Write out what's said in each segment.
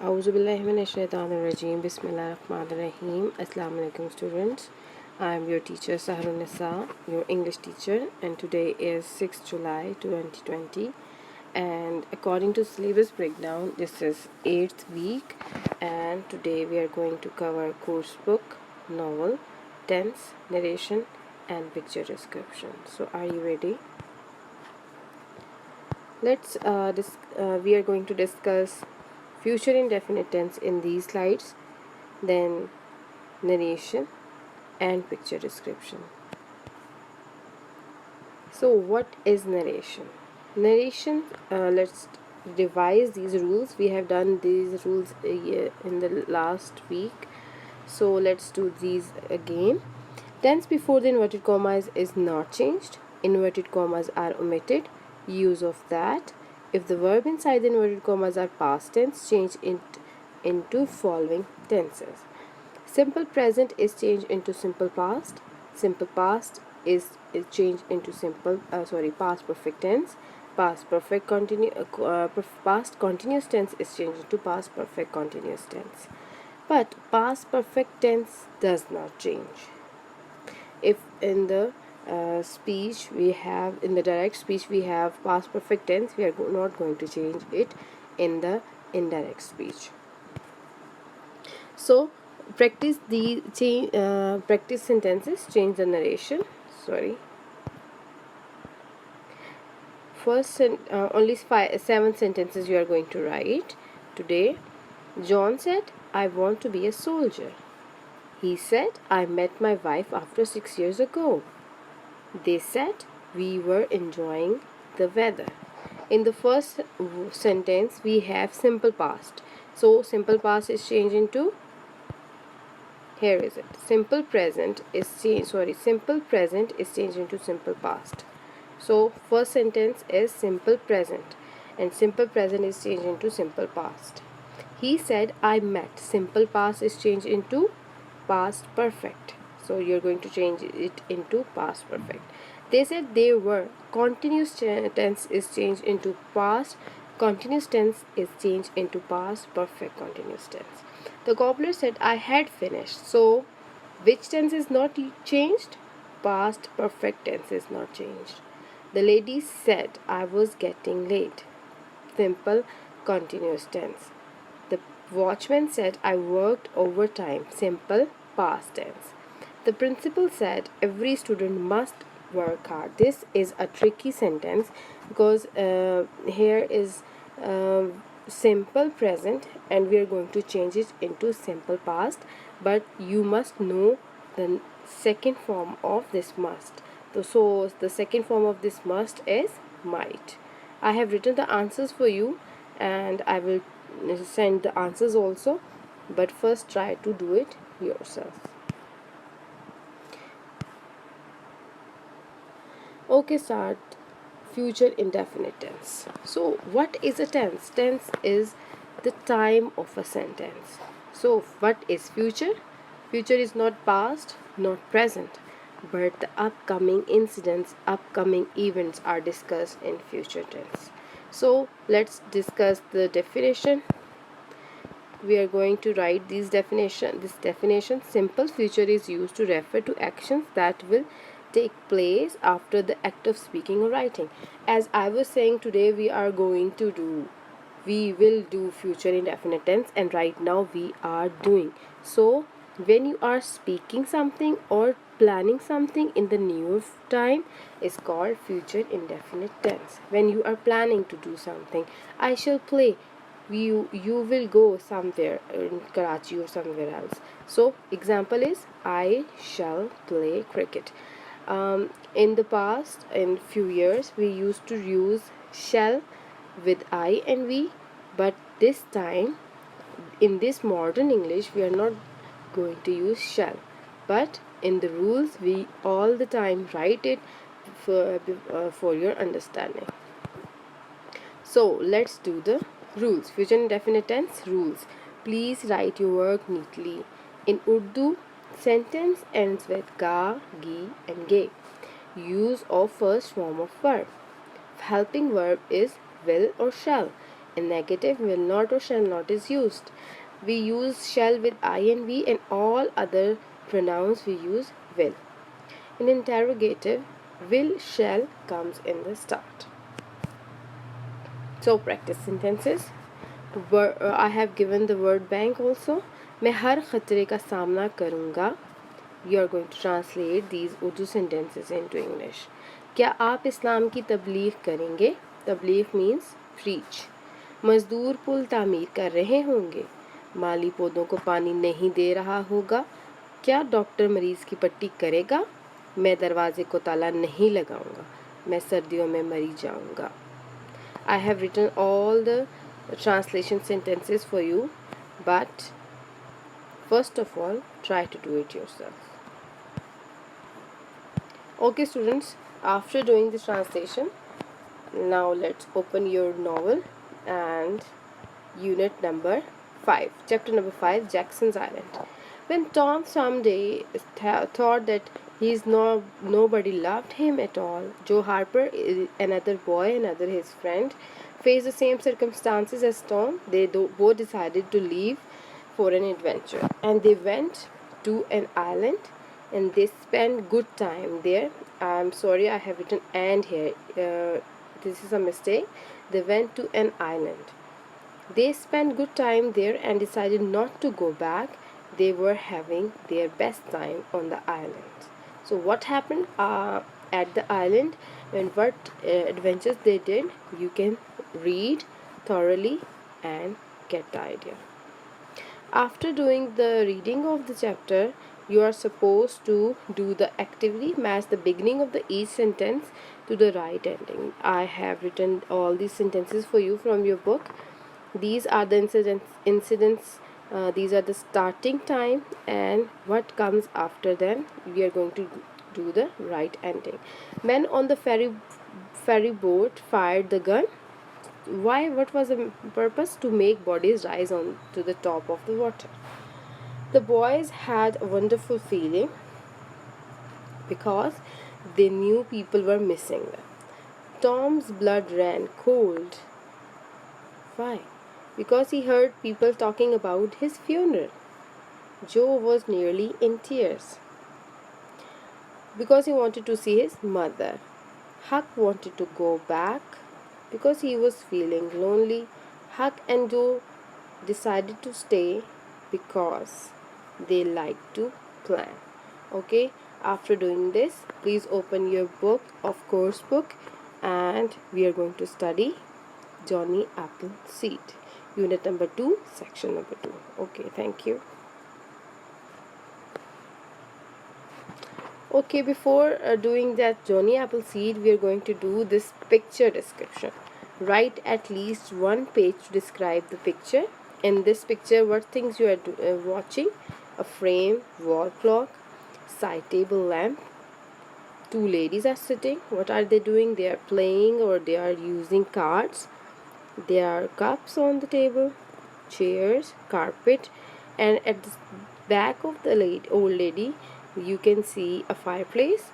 Auzubillahiminashaitanirrajim. Bismillahirrahmanirrahim. Assalamu alaikum students. I am your teacher Saharun Nisa, your English teacher, and today is 6th July 2020. And according to syllabus breakdown, this is 8th week, and today we are going to cover course book, novel, tense, narration, and picture description. So, are you ready? We are going to discuss future indefinite tense in these slides, then narration and picture description. So what is narration? Let's revise these rules. We have done these rules in the last week, so let's do these again. Tense before the inverted commas is not changed. Inverted commas are omitted. Use of that. If the verb inside the inverted commas are past tense, change it into following tenses. Simple present is changed into simple past. Simple past is changed into past perfect tense. Past continuous tense is changed into past perfect continuous tense. But past perfect tense does not change. If in the speech we have, in the direct speech we have past perfect tense, we are not going to change it in the indirect speech. So practice practice sentences, change the narration. First, only 7 sentences you are going to write today. John said, "I want to be a soldier." He said, "I met my wife after 6 years ago." They said, "We were enjoying the weather." In the first sentence, we have simple past. So simple past is changed into, here is it. Simple present is changed into simple past. So first sentence is simple present, and simple present is changed into simple past. He said, "I met." Simple past is changed into past perfect. So you're going to change it into past perfect. They said they were. Continuous tense is changed into past. Continuous tense is changed into past perfect continuous tense. The cobbler said, "I had finished." So which tense is not changed? Past perfect tense is not changed. The lady said, "I was getting late." Simple continuous tense. The watchman said, "I worked overtime." Simple past tense. The principal said, "Every student must work hard." This is a tricky sentence because here is simple present and we are going to change it into simple past, but you must know the second form of this must. So the second form of this must is might. I have written the answers for you and I will send the answers also, but first try to do it yourself. Okay, start. Future indefinite tense. So what is a tense? Tense is the time of a sentence. So what is future? Future is not past, not present, but the upcoming incidents, upcoming events are discussed in future tense. So let's discuss the definition. We are going to write this definition. Simple future is used to refer to actions that will take place after the act of speaking or writing. As I was saying, today we will do future indefinite tense, and right now we are doing. So when you are speaking something or planning something in the near time is called future indefinite tense. When you are planning to do something, I shall play, you will go somewhere in Karachi or somewhere else. So example is, I shall play cricket. In the past, in few years, we used to use shall with I and we, but this time in this modern English we are not going to use shall, but in the rules we all the time write it for your understanding. So let's do the rules. Future indefinite tense rules. Please write your work neatly. In Urdu, sentence ends with ga, gi and ge. Use of first form of verb. Helping verb is will or shall. In negative, will not or shall not is used. We use shall with I and we, and all other pronouns we use will. In interrogative, will, shall comes in the start. So practice sentences. I have given the word bank also. मैं हर खतरे का सामना करूँगा. You are going to translate these Urdu sentences into English. क्या आप इस्लाम की तबलीग करेंगे? तबलीग means preach. मजदूर पुल तामीर कर रहे होंगे. माली पौधों को पानी नहीं दे रहा होगा. क्या डॉक्टर मरीज की पट्टी करेगा? मैं दरवाजे को ताला नहीं लगाऊंगा. मैं सर्दियों में मरी जाऊंगा. I have written all the translation sentences for you, but first of all, try to do it yourself. Okay, students, after doing the translation, now let's open your novel and unit number 5, chapter number 5, Jackson's Island. When Tom someday thought that nobody loved him at all, Joe Harper, another boy, another his friend, faced the same circumstances as Tom. They both decided to leave for an adventure, and they went to an island, and they spent good time there. I'm sorry, I have written and here. This is a mistake. They went to an island. They spent good time there and decided not to go back. They were having their best time on the island. So what happened at the island and what adventures they did, you can read thoroughly and get the idea. After doing the reading of the chapter, you are supposed to do the activity, match the beginning of the each sentence to the right ending. I have written all these sentences for you from your book. These are the incidents, these are the starting time, and what comes after them. We are going to do the right ending. Men on the ferry boat fired the gun. Why? What was the purpose? To make bodies rise on to the top of the water. The boys had a wonderful feeling because they knew people were missing them. Tom's blood ran cold. Why? Because he heard people talking about his funeral. Joe was nearly in tears because he wanted to see his mother. Huck wanted to go back because he was feeling lonely. Huck and Joe decided to stay because they like to plan. Okay, after doing this, please open your book of course book, and we are going to study Johnny Appleseed, unit number 2, section number 2. Okay, thank you. Okay, before doing that Johnny Appleseed, we are going to do this picture description. Write at least one page to describe the picture. In this picture, what things you are watching? A frame, wall clock, side table lamp. Two ladies are sitting. What are they doing? They are playing or they are using cards. There are cups on the table, chairs, carpet, and at the back of the old lady, you can see a fireplace,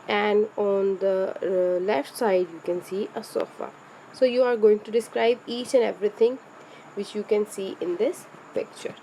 and on the left side you can see a sofa. So you are going to describe each and everything which you can see in this picture.